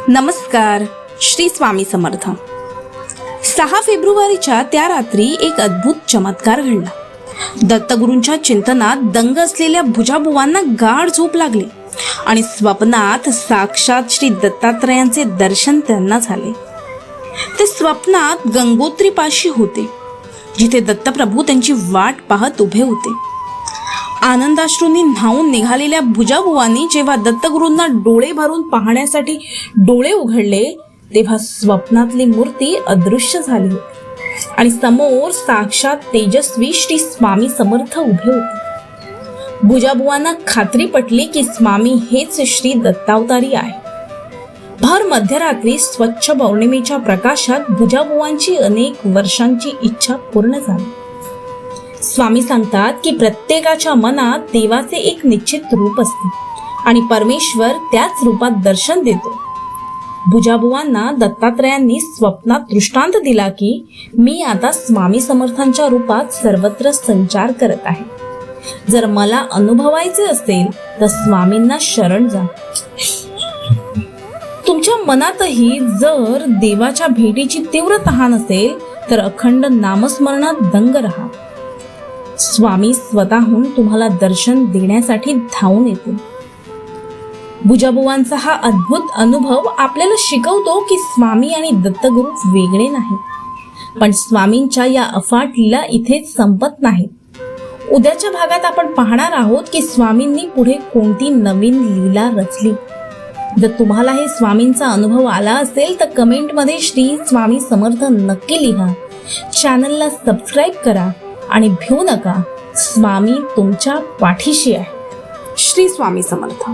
नमस्कार. श्री स्वामी समर्थ. 6 फेब्रुवारीच्या त्या रात्री एक अद्भुत चमत्कार घडला. दत्तगुरूंच्या चिंतनात दंग असलेल्या भुजाबुवांना गाढ झोप लागली आणि स्वप्नात साक्षात श्री दत्तात्रयांचे दर्शन त्यांना झाले. ते स्वप्नात गंगोत्रीपाशी होते, जिथे दत्तप्रभू त्यांची वाट पाहत उभे होते. आनंदाश्रूंनी न्हावून निघालेल्या भुजाबुवांनी जेव्हा दत्तगुरूंना डोळे भरून पाहण्यासाठी डोळे उघडले, तेव्हा स्वप्नातली मूर्ती अदृश्य झाली होती आणि समोर साक्षात तेजस्वी श्री स्वामी समर्थ उभे होते. भुजाबुवांना खात्री पटली की स्वामी हेच श्री दत्तावतारी आहे. भर मध्यरात्री स्वच्छ पौर्णिमेच्या प्रकाशात भुजाबुवांची अनेक वर्षांची इच्छा पूर्ण झाली. स्वामी सांगतात की प्रत्येकाच्या मनात देवाचे एक निश्चित रूप असते आणि परमेश्वर त्याच रूपात दर्शन देतो. भुजाबुवांना दत्तात्रयांनी स्वप्नात दृष्टांत दिला की मी आता स्वामी समर्थांच्या रूपात सर्वत्र संचार करत आहे. जर मला अनुभवायचे असेल तर स्वामींना शरण जा. तुमच्या मनातही जर देवाच्या भेटीची तीव्र तहान असेल तर अखंड नामस्मरणात दंग राहा. स्वामी स्वतःहून तुम्हाला दर्शन देण्यासाठी धावून येतील. भुजाबुवांचा हा अद्भुत अनुभव आपल्याला शिकवतो की स्वामी आणि दत्तगुरू वेगळे नाहीत, पण स्वामींच्या या अफाट लीला इथेच संपत नाहीत. उद्याच्या भागात आपण पाहणार आहोत की स्वामींनी पुढे कोणती नवीन लीला रचली. जर तुम्हाला हे स्वामींचा अनुभव आला असेल तर कमेंटमध्ये श्री स्वामी समर्थ नक्की लिहा. चॅनलला सबस्क्राईब करा आणि भिवू नका. स्वामी तुमच्या पाठीशी आहे. श्री स्वामी समर्थ.